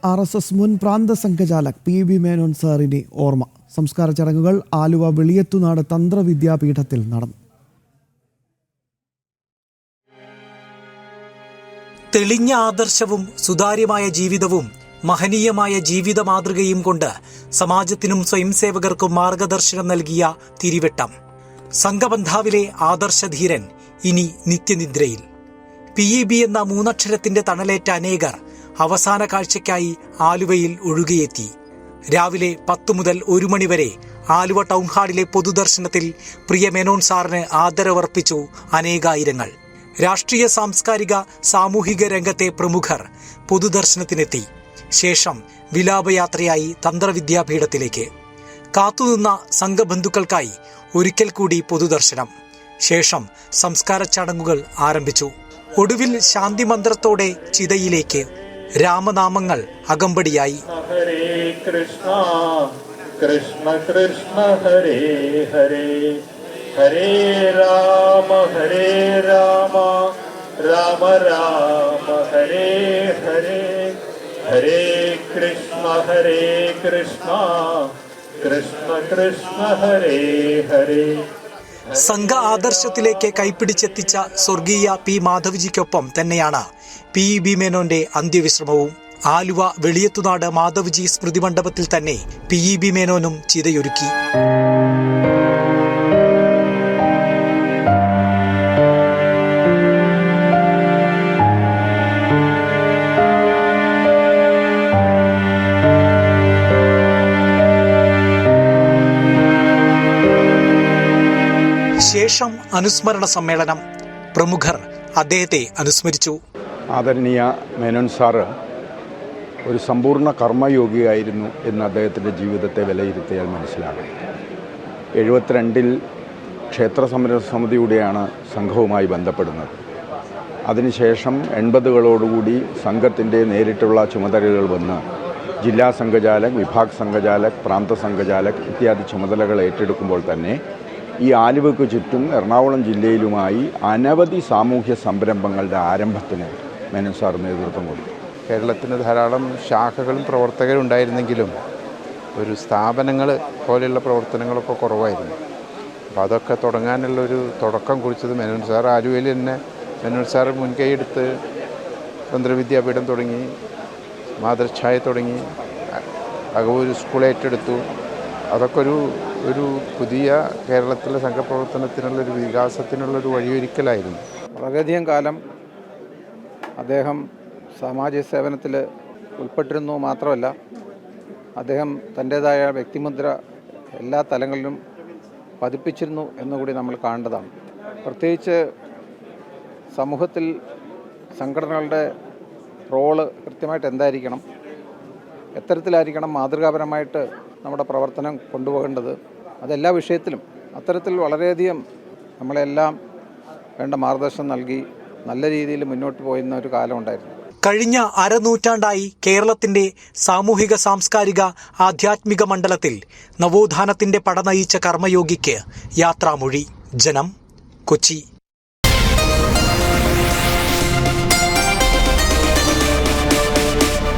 RSS മുൻ പ്രാന്ത സംഘചാലക് PB Menon സാറിന് ഓർമ്മ. സംസ്കാര ചടങ്ങുകൾ ആലുവ വെളിയത്തുനാട് തന്ത്രവിദ്യാപീഠത്തിൽ നടന്നു. തെളിഞ്ഞ ആദർശവും സുതാര്യമായ ജീവിതവും മഹനീയമായ ജീവിത മാതൃകയും കൊണ്ട് സമാജത്തിനും സ്വയംസേവകർക്കും മാർഗദർശനം നൽകിയ തിരുവട്ടം സംഘബന്ധാവിലെ ആദർശധീരൻ ഇനി നിത്യനിദ്രയിൽ. PEB എന്ന മൂന്നക്ഷരത്തിന്റെ തണലേറ്റ അനേകർ അവസാന കാഴ്ചയ്ക്കായി ആലുവയിൽ ഒഴുകിയെത്തി. രാവിലെ 10 മുതൽ 1 മണി വരെ ആലുവ ടൗൺ ഹാളിലെ പൊതുദർശനത്തിൽ പ്രിയ മേനോൻ സാറിന് ആദരവർപ്പിച്ചു അനേകായിരങ്ങൾ. രാഷ്ട്രീയ, സാംസ്കാരിക, സാമൂഹിക രംഗത്തെ പ്രമുഖർ പൊതുദർശനത്തിനെത്തി. ശേഷം വിലാപയാത്രയായി തന്ത്രവിദ്യാപീഠത്തിലേക്ക്. കാത്തുനിന്ന സംഘബന്ധുക്കൾക്കായി ഒരിക്കൽ കൂടി പൊതുദർശനം. ശേഷം സംസ്കാര ചടങ്ങുകൾ ആരംഭിച്ചു. ഒടുവിൽ ശാന്തി മന്ത്രത്തോടെ ചിതയിലേക്ക്. രാമനാമങ്ങൾ അകമ്പടിയായി. ഹരേ കൃഷ്ണ കൃഷ്ണ കൃഷ്ണ ഹരേ ഹരേ ഹരേ രാമ രാമ രാമ ഹരേ ഹരേ ഹരേ കൃഷ്ണ കൃഷ്ണ കൃഷ്ണ ഹരേ ഹരേ. സംഘ ആദർശത്തിലേക്ക് കൈപ്പിടിച്ചെത്തിച്ച സ്വർഗീയ P. മാധവ്ജിക്കൊപ്പം തന്നെയാണ് PEB മേനോന്റെ അന്ത്യവിശ്രമവും. ആലുവ വെളിയത്തുനാട് മാധവ്ജി സ്മൃതി മണ്ഡപത്തിൽ തന്നെ PEB മേനോനും ചിതയൊരുക്കി. ശേഷം അനുസ്മരണ സമ്മേളനം. പ്രമുഖർ അദ്ദേഹത്തെ അനുസ്മരിച്ചു. ആദരണീയ മേനോൻ സാറ് ഒരു സമ്പൂർണ്ണ കർമ്മയോഗിയായിരുന്നു എന്ന് അദ്ദേഹത്തിൻ്റെ ജീവിതത്തെ വിലയിരുത്തിയാൽ മനസ്സിലാകും. 72-ൽ ക്ഷേത്ര സമര സമിതിയുടെയാണ് സംഘവുമായി ബന്ധപ്പെടുന്നത്. അതിനുശേഷം 80കളോടുകൂടി സംഘത്തിൻ്റെ നേരിട്ടുള്ള ചുമതലകൾ വന്ന് ജില്ലാ സംഘചാലക്, വിഭാഗ് സംഘചാലക്, പ്രാന്ത സംഘചാലക് ഇത്യാദി ചുമതലകൾ ഏറ്റെടുക്കുമ്പോൾ തന്നെ ഈ ആലുവയ്ക്ക് ചുറ്റും എറണാകുളം ജില്ലയിലുമായി അനവധി സാമൂഹ്യ സംരംഭങ്ങളുടെ ആരംഭത്തിന് മേനോൻ സാർ നേതൃത്വം കൊടുത്തു. കേരളത്തിന് ധാരാളം ശാഖകളും പ്രവർത്തകരും ഉണ്ടായിരുന്നെങ്കിലും ഒരു സ്ഥാപനങ്ങൾ പോലെയുള്ള പ്രവർത്തനങ്ങളൊക്കെ കുറവായിരുന്നു. അപ്പോൾ അതൊക്കെ തുടങ്ങാനുള്ളൊരു തുടക്കം കുറിച്ചത് മേനോൻ സാർ. ആലുവയിൽ തന്നെ മേനോൻ സാർ മുൻകൈയെടുത്ത് തന്ത്രവിദ്യാപീഠം തുടങ്ങി, മാതൃഛായ തുടങ്ങി, അകവൂർ സ്കൂൾ ഏറ്റെടുത്തു. അതൊക്കെ ഒരു പുതിയ കേരളത്തിലെ സംഘപ്രവർത്തനത്തിനുള്ളൊരു വികാസത്തിനുള്ളൊരു വഴിയൊരുക്കലായിരുന്നു. വളരെയധികം കാലം അദ്ദേഹം സാമാജിക സേവനത്തിൽ ഉൾപ്പെട്ടിരുന്നു. മാത്രമല്ല അദ്ദേഹം തൻ്റേതായ വ്യക്തിമുദ്ര എല്ലാ തലങ്ങളിലും പതിപ്പിച്ചിരുന്നു എന്നുകൂടി നമ്മൾ കാണേണ്ടതാണ്. പ്രത്യേകിച്ച് സമൂഹത്തിൽ സംഘടനകളുടെ റോള് കൃത്യമായിട്ട് എന്തായിരിക്കണം, എത്തരത്തിലായിരിക്കണം മാതൃകാപരമായിട്ട് നമ്മുടെ പ്രവർത്തനം കൊണ്ടുപോകേണ്ടത്, അതെല്ലാ വിഷയത്തിലും അത്തരത്തിൽ വളരെയധികം നമ്മളെല്ലാം വേണ്ട മാർഗദർശനം നൽകി നല്ല രീതിയിൽ മുന്നോട്ട് പോയിരുന്ന ഒരു കാലം ഉണ്ടായിരുന്നു. കഴിഞ്ഞ അരനൂറ്റാണ്ടായി കേരളത്തിന്റെ സാമൂഹിക, സാംസ്കാരിക, ആധ്യാത്മിക മണ്ഡലത്തിൽ നവോത്ഥാനത്തിന്റെ പട നയിച്ച കർമ്മയോഗിക്ക് യാത്രാമൊഴി. ജനം, കൊച്ചി.